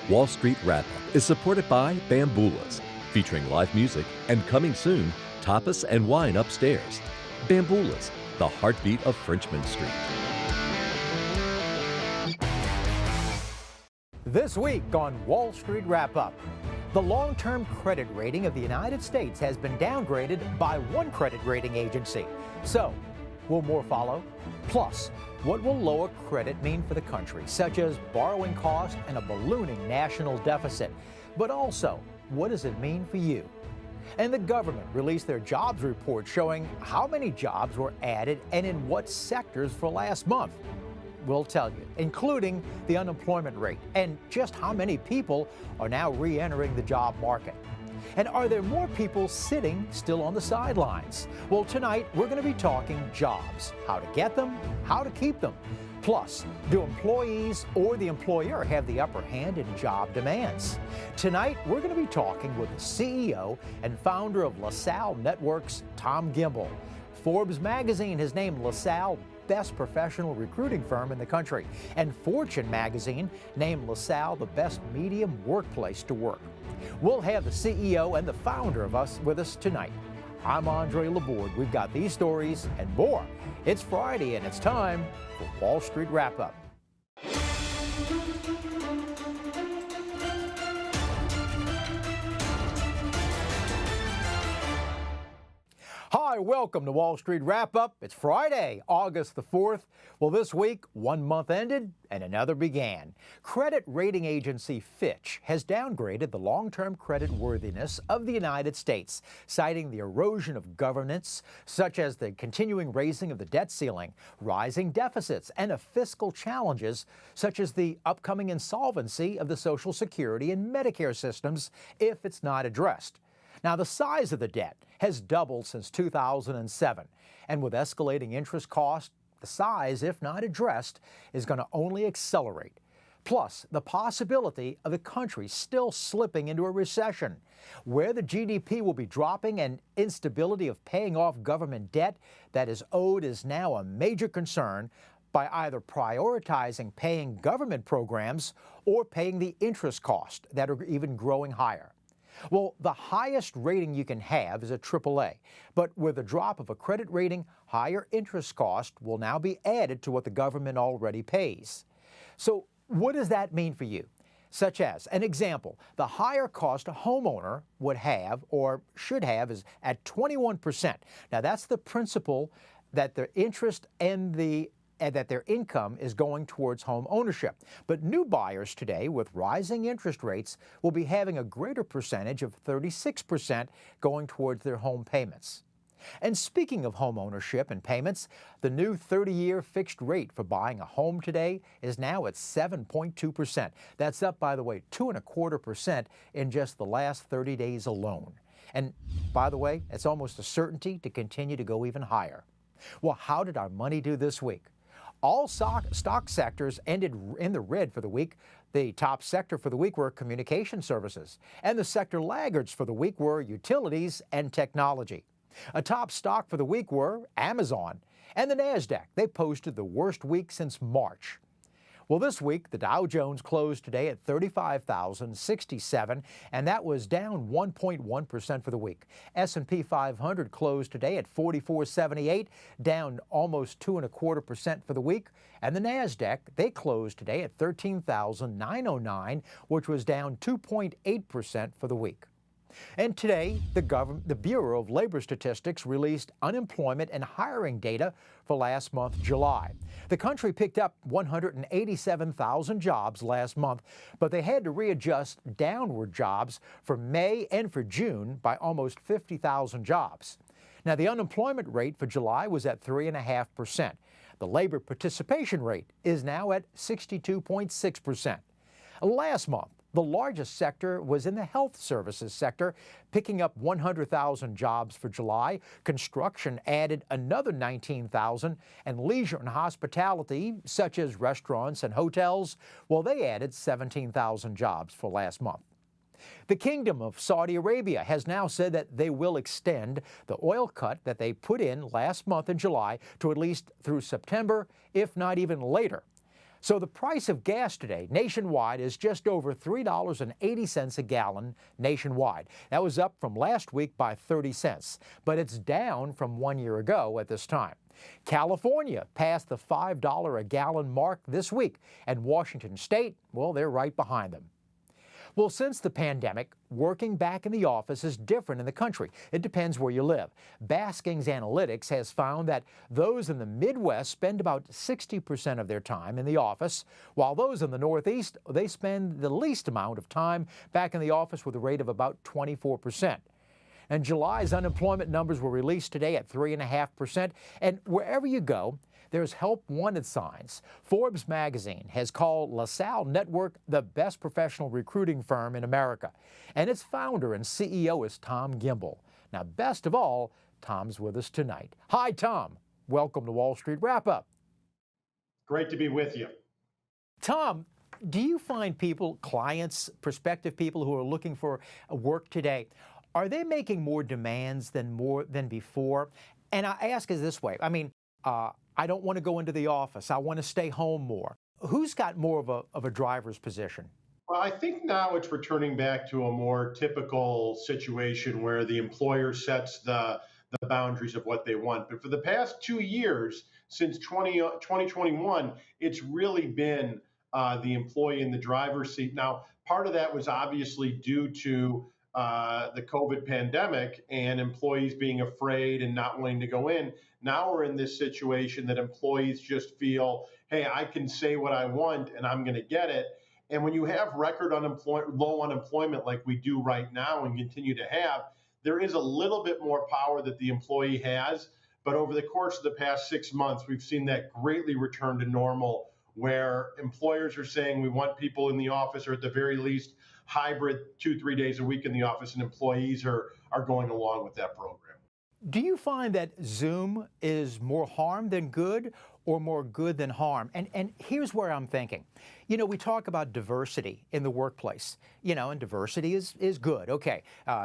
Wall Street Wrap-Up is supported by Bamboula's, featuring live music and coming soon, tapas and wine upstairs. Bamboula's, the heartbeat of Frenchman Street. This week on Wall Street Wrap-Up, the long-term credit rating of the United States has been downgraded by one credit rating agency. So, will more follow? Plus, what will lower credit mean for the country, such as borrowing costs and a ballooning national deficit? But also, what does it mean for you? And the government released their jobs report showing how many jobs were added and in what sectors for last month. We'll tell you, including the unemployment rate and just how many people are now re-entering the job market. And are there more people sitting still on the sidelines? Well, tonight we're going to be talking jobs, how to get them, how to keep them. Plus, do employees or the employer have the upper hand in job demands? Tonight, we're going to be talking with the CEO and founder of LaSalle Network's Tom Gimbel. Forbes magazine has named LaSalle best professional recruiting firm in the country, and Fortune magazine named LaSalle the best medium workplace to work. We'll have the CEO and the founder of us with us tonight. I'm Andre Laborde. We've got these stories and more. It's Friday and it's time for Wall Street Wrap-Up. Hi, welcome to Wall Street Wrap-Up. It's Friday, August the 4th. Well, this week, one month ended and another began. Credit rating agency Fitch has downgraded the long-term credit worthiness of the United States, citing the erosion of governance, such as the continuing raising of the debt ceiling, rising deficits, and fiscal challenges, such as the upcoming insolvency of the Social Security and Medicare systems if it's not addressed. Now, the size of the debt has doubled since 2007, and with escalating interest costs, the size, if not addressed, is going to only accelerate. Plus, the possibility of the country still slipping into a recession, where the GDP will be dropping and instability of paying off government debt that is owed is now a major concern by either prioritizing paying government programs or paying the interest costs that are even growing higher. Well, the highest rating you can have is a AAA, but with a drop of a credit rating, higher interest cost will now be added to what the government already pays. So what does that mean for you? Such as, an example, the higher cost a homeowner would have or should have is at 21%. Now that's the principal that their interest and that their income is going towards home ownership. But new buyers today, with rising interest rates, will be having a greater percentage of 36% going towards their home payments. And speaking of home ownership and payments, the new 30-year fixed rate for buying a home today is now at 7.2%. That's up, by the way, 2.25% in just the last 30 days alone. And by the way, it's almost a certainty to continue to go even higher. Well, how did our money do this week? All stock sectors ended in the red for the week. The top sector for the week were communication services, and the sector laggards for the week were utilities and technology. A top stock for the week were Amazon and the NASDAQ. They posted the worst week since March. Well, this week, the Dow Jones closed today at 35,067, and that was down 1.1% for the week. S&P 500 closed today at 4478, down almost 2.25% for the week. And the NASDAQ, they closed today at 13,909, which was down 2.8% for the week. And today, the Bureau of Labor Statistics released unemployment and hiring data for last month, July. The country picked up 187,000 jobs last month, but they had to readjust downward jobs for May and for June by almost 50,000 jobs. Now, the unemployment rate for July was at 3.5%. The labor participation rate is now at 62.6%. Last month, the largest sector was in the health services sector, picking up 100,000 jobs for July. Construction added another 19,000, and leisure and hospitality, such as restaurants and hotels, well, they added 17,000 jobs for last month. The Kingdom of Saudi Arabia has now said that they will extend the oil cut that they put in last month in July to at least through September, if not even later. So the price of gas today nationwide is just over $3.80 a gallon nationwide. That was up from last week by 30 cents, but it's down from 1 year ago at this time. California passed the $5 a gallon mark this week, and Washington State, well, they're right behind them. Well, since the pandemic, working back in the office is different in the country. It depends where you live. Baskings Analytics has found that those in the Midwest spend about 60% of their time in the office, while those in the Northeast, they spend the least amount of time back in the office with a rate of about 24%. And July's unemployment numbers were released today at 3.5%. And wherever you go, there's help wanted signs. Forbes magazine has called LaSalle Network the best professional recruiting firm in America. And its founder and CEO is Tom Gimbel. Now, best of all, Tom's with us tonight. Hi, Tom. Welcome to Wall Street Wrap-Up. Great to be with you. Tom, do you find people, clients, prospective people who are looking for work today, are they making more demands than before? And I ask it this way. I mean, I don't want to go into the office. I want to stay home more. Who's got more of a driver's position? Well, I think now it's returning back to a more typical situation where the employer sets the boundaries of what they want. But for the past 2 years, since 2021, it's really been the employee in the driver's seat. Now, part of that was obviously due to the COVID pandemic and employees being afraid and not wanting to go in. Now we're in this situation that employees just feel, hey, I can say what I want and I'm going to get it. And when you have record low unemployment like we do right now and continue to have, there is a little bit more power that the employee has. But over the course of the past 6 months, we've seen that greatly return to normal, where employers are saying we want people in the office, or at the very least hybrid 2-3 days a week in the office, and employees are going along with that program. Do you find that Zoom is more harm than good, or more good than harm? And here's where I'm thinking. You know, we talk about diversity in the workplace, and diversity is good. Okay,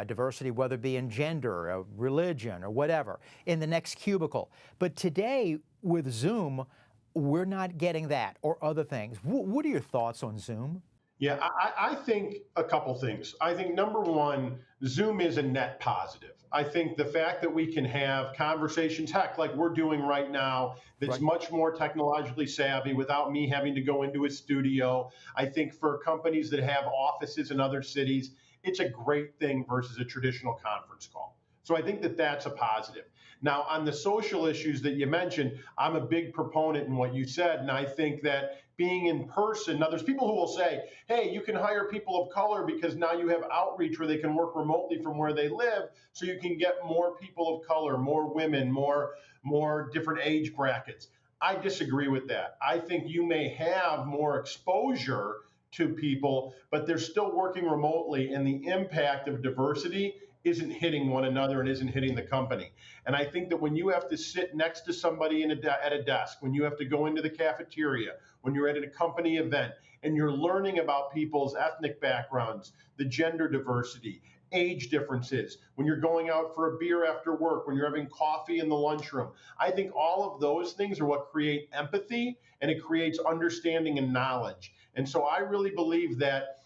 diversity, whether it be in gender, religion, or whatever, in the next cubicle. But today with Zoom, we're not getting that, or other things. What are your thoughts on Zoom? Yeah, I think a couple things. I think number one, Zoom is a net positive. I think the fact that we can have conversations, heck, like we're doing right now, that's much more technologically savvy without me having to go into a studio. I think for companies that have offices in other cities, it's a great thing versus a traditional conference call. So I think that that's a positive. Now, on the social issues that you mentioned, I'm a big proponent in what you said, and I think that being in person, now there's people who will say, hey, you can hire people of color because now you have outreach where they can work remotely from where they live, so you can get more people of color, more women, more different age brackets. I disagree with that. I think you may have more exposure to people, but they're still working remotely, and the impact of diversity isn't hitting one another and isn't hitting the company. And I think that when you have to sit next to somebody at a desk, when you have to go into the cafeteria, when you're at a company event, and you're learning about people's ethnic backgrounds, the gender diversity, age differences, when you're going out for a beer after work, when you're having coffee in the lunchroom, I think all of those things are what create empathy, and it creates understanding and knowledge. And so I really believe that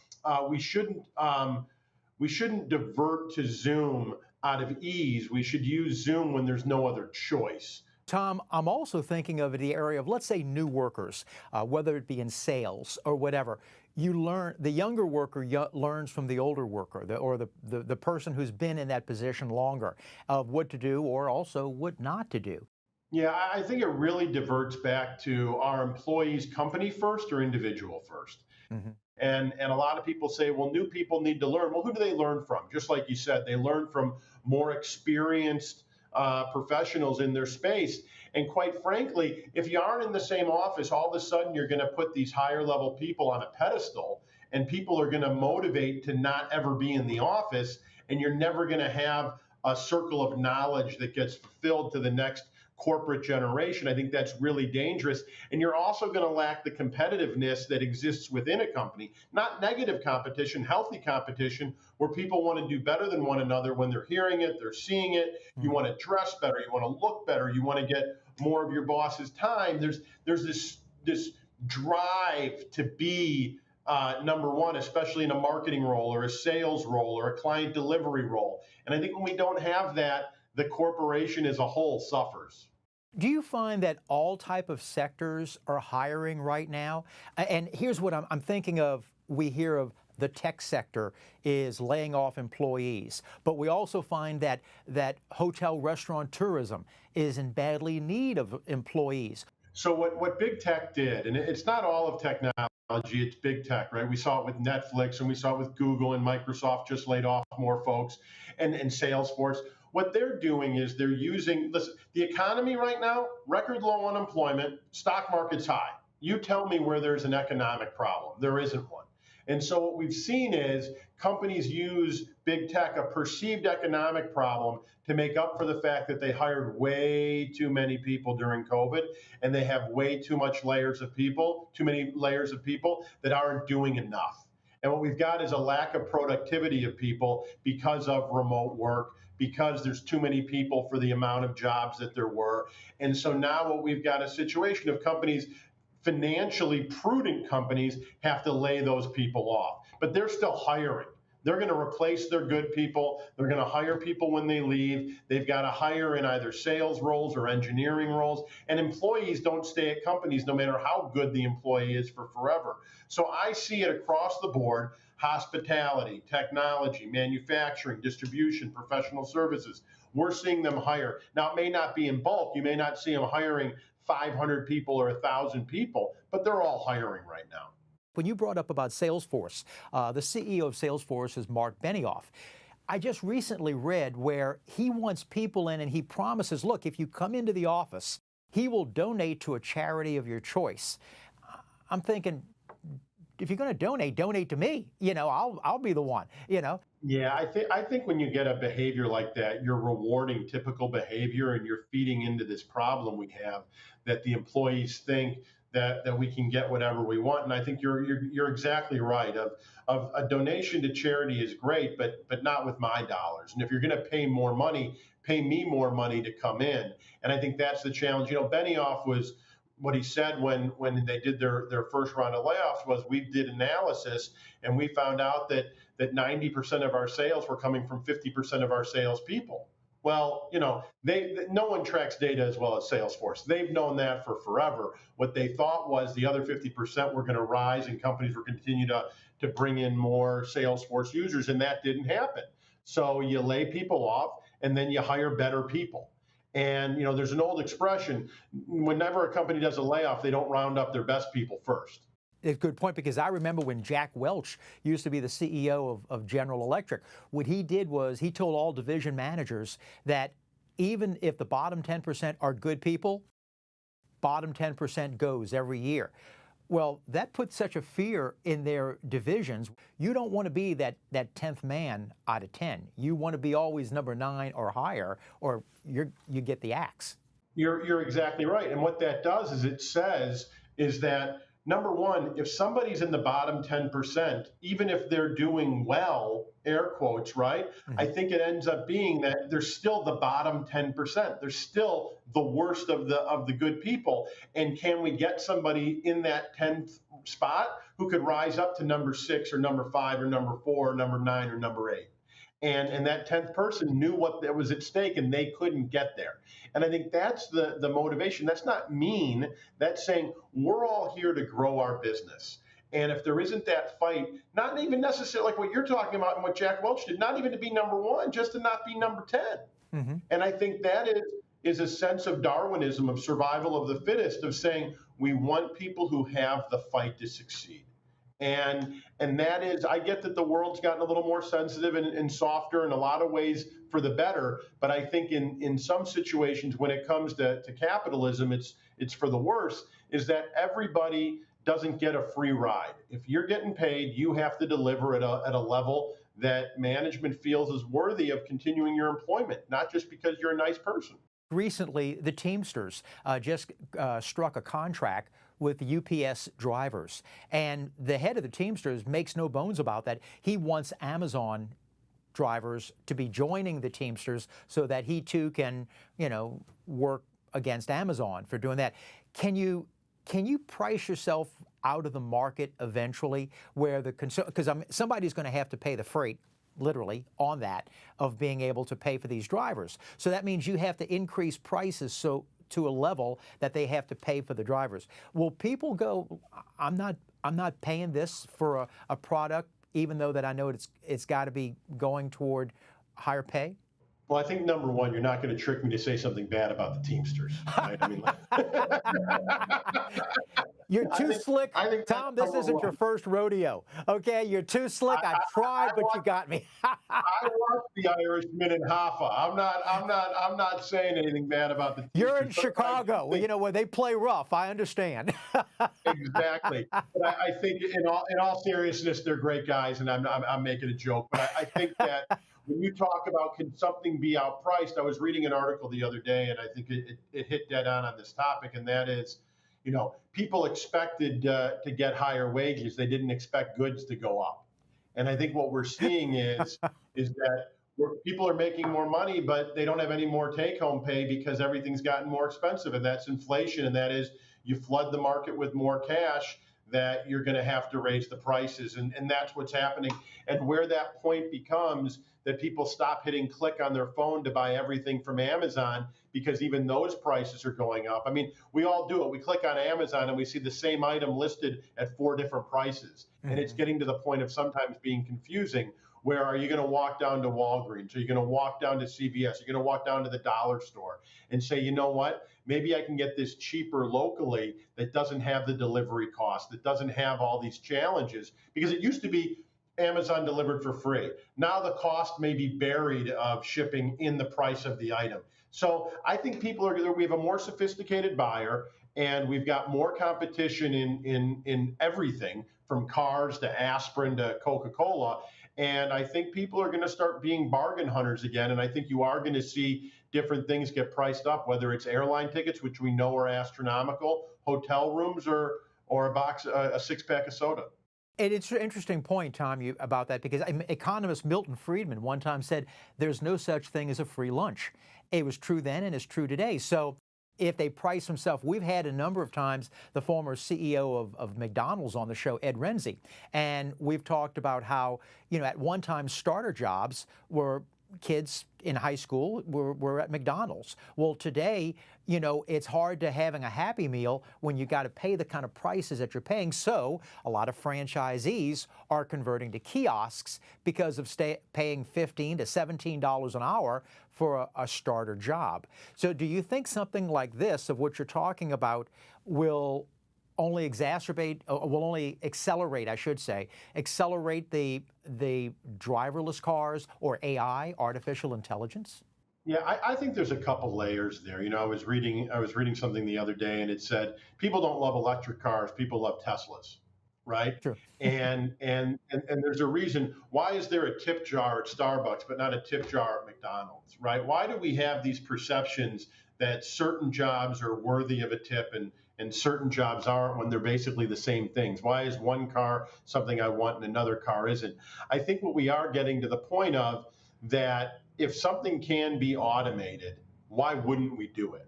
we shouldn't divert to Zoom out of ease. We should use Zoom when there's no other choice. Tom, I'm also thinking of the area of, let's say, new workers, whether it be in sales or whatever. The younger worker learns from the older worker, or the person who's been in that position longer, of what to do or also what not to do. Yeah, I think it really diverts back to our employees company first or individual first. Mm-hmm. And a lot of people say, well, new people need to learn. Well, who do they learn from? Just like you said, they learn from more experienced professionals in their space. And quite frankly, if you aren't in the same office, all of a sudden you're going to put these higher level people on a pedestal, and people are going to motivate to not ever be in the office, and you're never going to have a circle of knowledge that gets fulfilled to the next corporate generation. I think that's really dangerous. And you're also going to lack the competitiveness that exists within a company, not negative competition, healthy competition, where people want to do better than one another when they're hearing it, they're seeing it. You want to dress better, you want to look better, you want to get more of your boss's time. There's this drive to be number one, especially in a marketing role or a sales role or a client delivery role. And I think when we don't have that, the corporation as a whole suffers. Do you find that all type of sectors are hiring right now? And here's what I'm thinking of. We hear of the tech sector is laying off employees, but we also find that hotel, restaurant, tourism is in badly need of employees. So what big tech did, and it's not all of technology, it's big tech, right? We saw it with Netflix and we saw it with Google, and Microsoft just laid off more folks, and Salesforce. What they're doing is they're using, listen, the economy right now, record low unemployment, stock market's high. You tell me where there's an economic problem. There isn't one. And so what we've seen is companies use big tech, a perceived economic problem, to make up for the fact that they hired way too many people during COVID, and they have way too many layers of people that aren't doing enough. And what we've got is a lack of productivity of people because of remote work, because there's too many people for the amount of jobs that there were. And so now what we've got a situation of companies, financially prudent companies, have to lay those people off. But they're still hiring. They're going to replace their good people. They're going to hire people when they leave. They've got to hire in either sales roles or engineering roles. And employees don't stay at companies no matter how good the employee is for forever. So I see it across the board: hospitality, technology, manufacturing, distribution, professional services. We're seeing them hire. Now, it may not be in bulk. You may not see them hiring 500 people or 1,000 people, but they're all hiring right now. When you brought up about Salesforce, the CEO of Salesforce is Mark Benioff. I just recently read where he wants people in and he promises, look, if you come into the office, he will donate to a charity of your choice. I'm thinking, if you're going to donate to me. I'll be the one. Yeah, I think when you get a behavior like that, you're rewarding typical behavior, and you're feeding into this problem we have, that the employees think that we can get whatever we want. And I think you're exactly right. Of a donation to charity is great, but not with my dollars. And if you're going to pay more money, pay me more money to come in. And I think that's the challenge. Benioff was, what he said when they did their first round of layoffs was, we did analysis and we found out that 90% of our sales were coming from 50% of our salespeople. Well, no one tracks data as well as Salesforce. They've known that for forever. What they thought was the other 50% were going to rise and companies were continue to bring in more Salesforce users, and that didn't happen. So you lay people off and then you hire better people. And there's an old expression: whenever a company does a layoff, they don't round up their best people first. It's a good point, because I remember when Jack Welch used to be the CEO of General Electric, what he did was he told all division managers that even if the bottom 10% are good people, bottom 10% goes every year. Well, that puts such a fear in their divisions. You don't want to be that 10th man out of 10. You want to be always number 9 or higher, or you get the axe. You're exactly right. And what that does is it says is that, number one, if somebody's in the bottom 10%, even if they're doing well, air quotes, right? Mm-hmm. I think it ends up being that they're still the bottom 10%. They're still the worst of the good people. And can we get somebody in that 10th spot who could rise up to number 6 or number 5 or number 4 or number 9 or number 8? And that 10th person knew what was at stake, and they couldn't get there. And I think that's the motivation. That's not mean. That's saying we're all here to grow our business. And if there isn't that fight, not even necessarily like what you're talking about and what Jack Welch did, not even to be number 1, just to not be number 10. Mm-hmm. And I think that is a sense of Darwinism, of survival of the fittest, of saying we want people who have the fight to succeed. And that is, I get that the world's gotten a little more sensitive and softer in a lot of ways for the better, but I think in some situations when it comes to capitalism, it's for the worse, is that everybody doesn't get a free ride. If you're getting paid, you have to deliver at a level that management feels is worthy of continuing your employment, not just because you're a nice person. Recently, the Teamsters just struck a contract with UPS drivers. And the head of the Teamsters makes no bones about that. He wants Amazon drivers to be joining the Teamsters so that he too can, work against Amazon for doing that. Can you can you price yourself out of the market eventually where the consumer, because somebody's going to have to pay the freight, literally, on that, of being able to pay for these drivers. So that means you have to increase prices to a level that they have to pay for the drivers. Will people go, I'm not paying this for a product, even though that I know it's got to be going toward higher pay? Well, I think number one, you're not going to trick me to say something bad about the Teamsters, right? I mean, You're too slick. I think Tom, this isn't your first rodeo. Okay, you're too slick. I tried, but you got me. I watched the Irishman in Hoffa. I'm not saying anything bad about the Teamsters. You're in Chicago, where they play rough. I understand. Exactly. But I think in all seriousness, they're great guys, and I'm making a joke. But I think that when you talk about can something be outpriced, I was reading an article the other day, and I think it hit dead on this topic, and that is, people expected to get higher wages. They didn't expect goods to go up. And I think what we're seeing is that people are making more money, but they don't have any more take-home pay because everything's gotten more expensive, and that's inflation, and that is you flood the market with more cash, that you're going to have to raise the prices, and that's what's happening. And where that point becomes that people stop hitting click on their phone to buy everything from Amazon because even those prices are going up. I mean, we all do it. We click on Amazon and we see the same item listed at 4 different prices. Mm-hmm. And it's getting to the point of sometimes being confusing. Where are you going to walk down to Walgreens? Are you going to walk down to CVS? You're going to walk down to the dollar store and say, you know what? Maybe I can get this cheaper locally that doesn't have the delivery cost, that doesn't have all these challenges. Because it used to be Amazon delivered for free. Now the cost may be buried of shipping in the price of the item. So I think we have a more sophisticated buyer, and we've got more competition in everything from cars to aspirin to Coca-Cola. And I think people are going to start being bargain hunters again. And I think you are going to see different things get priced up, whether it's airline tickets, which we know are astronomical, hotel rooms, or a 6-pack of soda. And it's an interesting point, Tom, about that, because economist Milton Friedman one time said there's no such thing as a free lunch. It was true then and it's true today. So if they price themselves, we've had a number of times the former CEO of McDonald's on the show, Ed Renzi, and we've talked about how, at one time starter jobs were kids in high school were at McDonald's. Well, today, it's hard to having a Happy Meal when you got to pay the kind of prices that you're paying. So a lot of franchisees are converting to kiosks because of paying $15 to $17 an hour for a starter job. So do you think something like this, of what you're talking about, will only accelerate the driverless cars or AI, artificial intelligence? Yeah, I think there's a couple layers there. I was reading something the other day, and it said people don't love electric cars, people love Teslas, right? Sure. and there's a reason. Why is there a tip jar at Starbucks but not a tip jar at McDonald's, right? Why do we have these perceptions that certain jobs are worthy of a tip and certain jobs aren't, when they're basically the same things? Why is one car something I want and another car isn't? I think what we are getting to the point of that if something can be automated, why wouldn't we do it,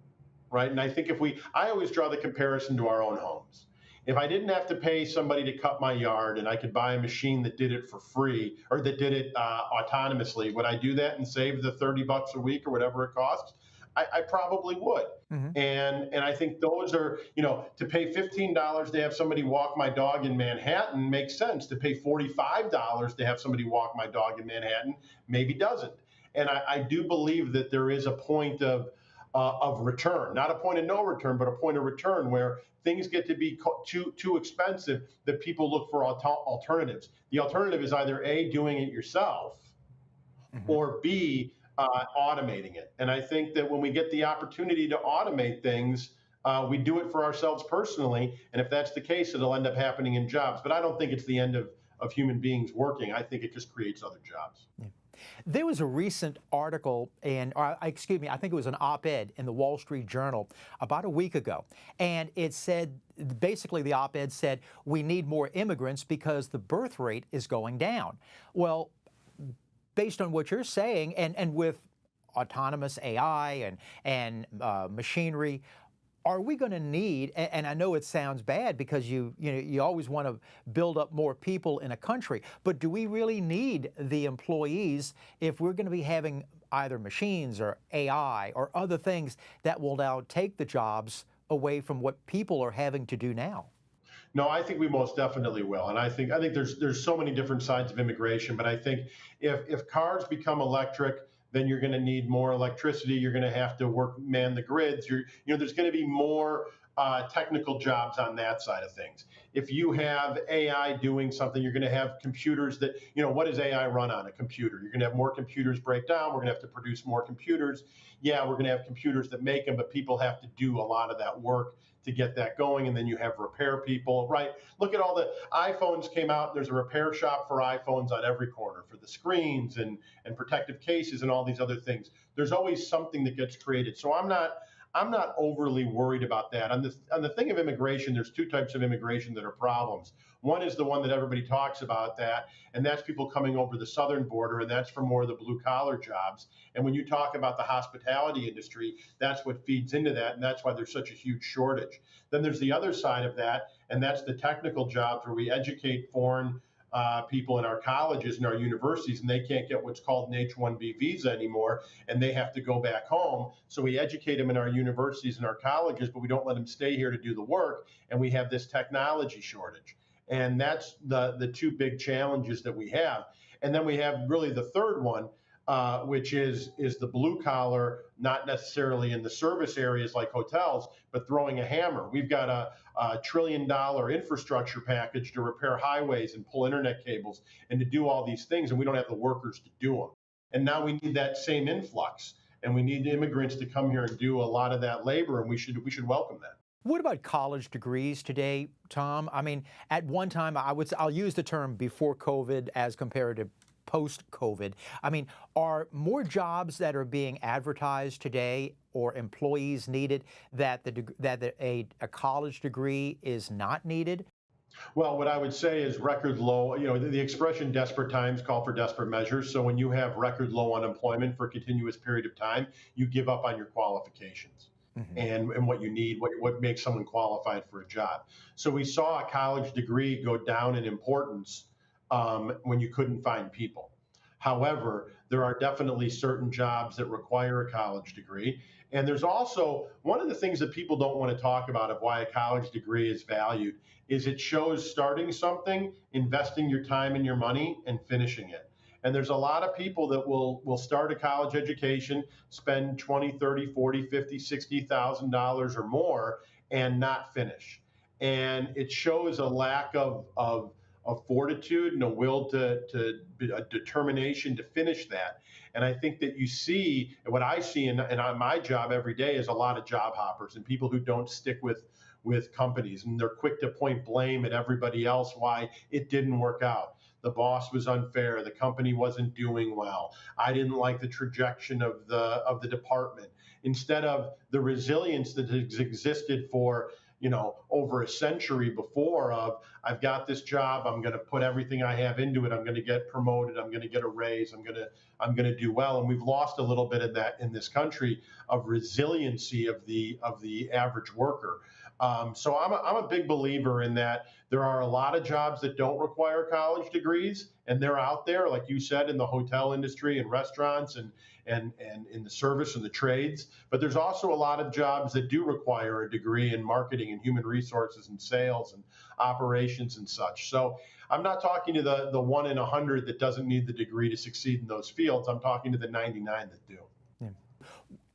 right? And I think I always draw the comparison to our own homes. If I didn't have to pay somebody to cut my yard and I could buy a machine that did it for free or that did it autonomously, would I do that and save the $30 a week or whatever it costs? I probably would. Mm-hmm. And I think those are, to pay $15 to have somebody walk my dog in Manhattan makes sense. To pay $45 to have somebody walk my dog in Manhattan maybe doesn't. And I do believe that there is a point of return, not a point of no return, but a point of return where things get to be too expensive that people look for alternatives. The alternative is either A, doing it yourself, mm-hmm. or B, automating it. And I think that when we get the opportunity to automate things, we do it for ourselves personally. And if that's the case, it'll end up happening in jobs. But I don't think it's the end of human beings working. I think it just creates other jobs. Yeah. There was a recent article I think it was an op-ed in the Wall Street Journal about a week ago. And it said, basically the op-ed said, we need more immigrants because the birth rate is going down. Well, based on what you're saying, and with autonomous AI and machinery, Are we going to need, and I know it sounds bad because you always want to build up more people in a country, but do we really need the employees if we're going to be having either machines or AI or other things that will now take the jobs away from what people are having to do now? No, I think we most definitely will, and I think there's so many different sides of immigration, but I think if cars become electric, then you're going to need more electricity. You're going to have to man the grids. There's going to be more technical jobs on that side of things. If you have AI doing something, you're going to have computers that, what does AI run on? A computer. You're going to have more computers break down. We're going to have to produce more computers. Yeah, we're going to have computers that make them, but people have to do a lot of that work to get that going. And then you have repair people, right? Look at all the iPhones came out. There's a repair shop for iPhones on every corner for the screens and protective cases and all these other things. There's always something that gets created. So I'm not overly worried about that. On the thing of immigration, there's two types of immigration that are problems. One is the one that everybody talks about, and that's people coming over the southern border, and that's for more of the blue collar jobs. And when you talk about the hospitality industry, that's what feeds into that, and that's why there's such a huge shortage. Then there's the other side of that, and that's the technical jobs where we educate foreign people in our colleges and our universities, and they can't get what's called an H-1B visa anymore, and they have to go back home. So we educate them in our universities and our colleges, but we don't let them stay here to do the work, and we have this technology shortage. And that's the two big challenges that we have. And then we have really the third one, which is the blue collar, not necessarily in the service areas like hotels, but throwing a hammer. We've got a $1 trillion infrastructure package to repair highways and pull internet cables and to do all these things, and we don't have the workers to do them. And now we need that same influx, and we need immigrants to come here and do a lot of that labor, and we should welcome that. What about college degrees today, Tom? I mean, at one time, I'll use the term before COVID as compared to post-COVID. I mean, are more jobs that are being advertised today or employees needed that a college degree is not needed? Well, what I would say is record low, the expression desperate times call for desperate measures. So when you have record low unemployment for a continuous period of time, you give up on your qualifications. Mm-hmm. And what you need, what makes someone qualified for a job. So we saw a college degree go down in importance when you couldn't find people. However, there are definitely certain jobs that require a college degree. And there's also one of the things that people don't want to talk about of why a college degree is valued is it shows starting something, investing your time and your money, and finishing it. And there's a lot of people that will start a college education, spend $20, $30, $40, $50, $60,000 or more, and not finish. And it shows a lack of fortitude and a will a determination to finish that. And I think that you see, what I see in my job every day is a lot of job hoppers and people who don't stick with companies, and they're quick to point blame at everybody else why it didn't work out. The boss was unfair. The company wasn't doing well. I didn't like the trajectory of the department. Instead of the resilience that has existed for over a century before of, I've got this job, I'm going to put everything I have into it, I'm going to get promoted, I'm going to get a raise, I'm going to do well. And we've lost a little bit of that in this country of resiliency of the average worker. So I'm a big believer in that. There are a lot of jobs that don't require college degrees, and they're out there, like you said, in the hotel industry and restaurants and in the service and the trades. But there's also a lot of jobs that do require a degree in marketing and human resources and sales and operations and such. So I'm not talking to the 1 in 100 that doesn't need the degree to succeed in those fields. I'm talking to the 99 that do. Yeah.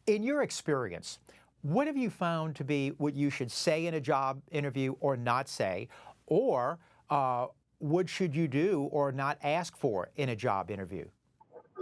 In your experience, what have you found to be what you should say in a job interview or not say, or what should you do or not ask for in a job interview?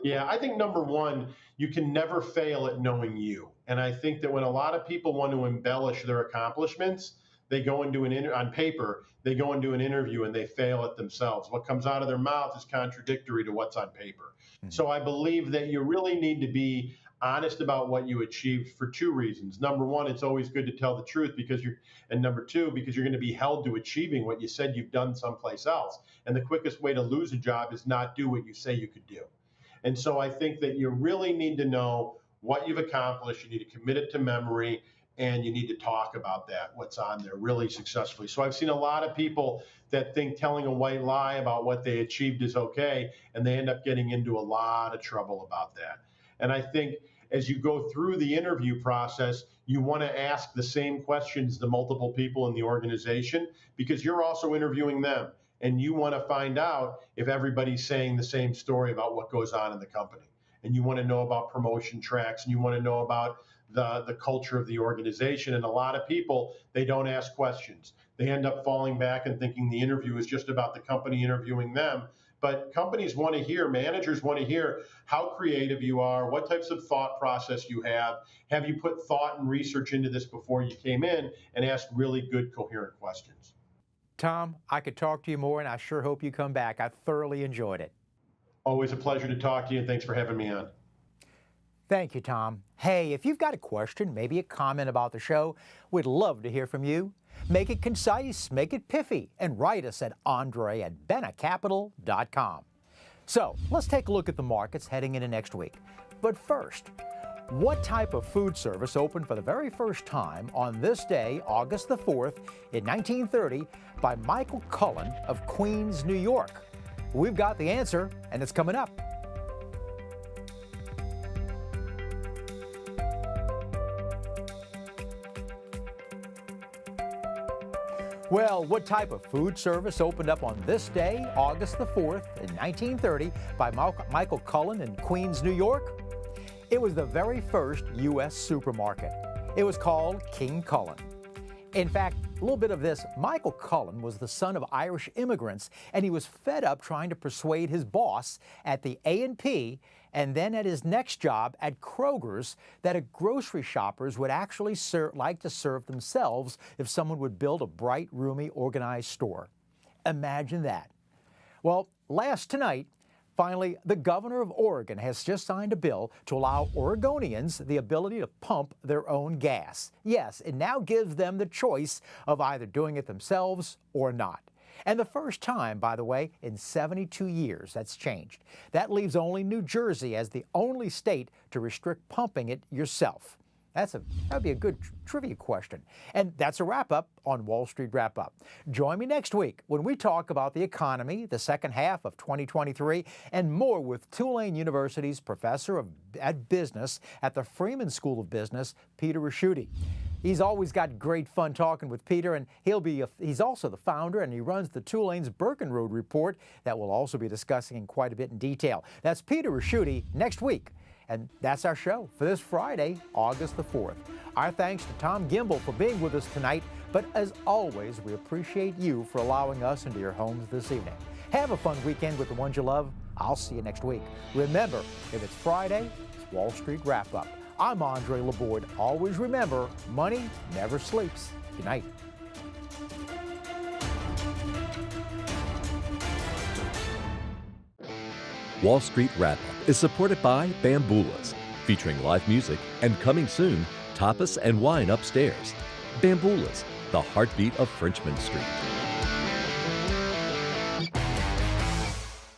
Yeah, I think number one, you can never fail at knowing you. And I think that when a lot of people want to embellish their accomplishments, they go into on paper, they go into an interview and they fail at themselves. What comes out of their mouth is contradictory to what's on paper. Mm-hmm. So I believe that you really need to be honest about what you achieved for two reasons. Number one, it's always good to tell the truth and number two, because you're going to be held to achieving what you said you've done someplace else. And the quickest way to lose a job is not do what you say you could do. And so I think that you really need to know what you've accomplished. You need to commit it to memory and you need to talk about that, what's on there, really successfully. So I've seen a lot of people that think telling a white lie about what they achieved is okay, and they end up getting into a lot of trouble about that. And I think as you go through the interview process, you want to ask the same questions to multiple people in the organization, because you're also interviewing them. And you want to find out if everybody's saying the same story about what goes on in the company. And you want to know about promotion tracks, and you want to know about the culture of the organization. And a lot of people, they don't ask questions. They end up falling back and thinking the interview is just about the company interviewing them. But companies want to hear, managers want to hear how creative you are, what types of thought process you have you put thought and research into this before you came in, and ask really good, coherent questions. Tom, I could talk to you more, and I sure hope you come back. I thoroughly enjoyed it. Always a pleasure to talk to you, and thanks for having me on. Thank you, Tom. Hey, if you've got a question, maybe a comment about the show, we'd love to hear from you. Make it concise, make it piffy, and write us at andre@benacapital.com. So let's take a look at the markets heading into next week. But first, what type of food service opened for the very first time on this day, August the 4th, in 1930, by Michael Cullen of Queens, New York? We've got the answer, and it's coming up. Well, what type of food service opened up on this day, August the 4th, in 1930, by Michael Cullen in Queens, New York? It was the very first U.S. supermarket. It was called King Cullen. In fact, a little bit of this, Michael Cullen was the son of Irish immigrants, and he was fed up trying to persuade his boss at the A&P and then at his next job at Kroger's that grocery shoppers would actually like to serve themselves if someone would build a bright, roomy, organized store. Imagine that. Well, last tonight, finally, the governor of Oregon has just signed a bill to allow Oregonians the ability to pump their own gas. Yes, it now gives them the choice of either doing it themselves or not. And the first time, by the way, in 72 years that's changed. That leaves only New Jersey as the only state to restrict pumping it yourself. That would be a good trivia question. And that's a wrap-up on Wall Street Wrap-Up. Join me next week when we talk about the economy, the second half of 2023, and more with Tulane University's professor at business at the Freeman School of Business, Peter Ricchiuti. He's always got great fun talking with Peter, and he's also the founder, and he runs the Tulane's Birken Road Report that we'll also be discussing in quite a bit in detail. That's Peter Ricchiuti next week. And that's our show for this Friday, August the 4th. Our thanks to Tom Gimbel for being with us tonight, but as always, we appreciate you for allowing us into your homes this evening. Have a fun weekend with the ones you love. I'll see you next week. Remember, if it's Friday, it's Wall Street Wrap-Up. I'm Andre Laborde. Always remember, money never sleeps. Good night. Wall Street Wrap-Up is supported by Bamboula's, featuring live music and coming soon, tapas and wine upstairs. Bamboula's, the heartbeat of Frenchman Street.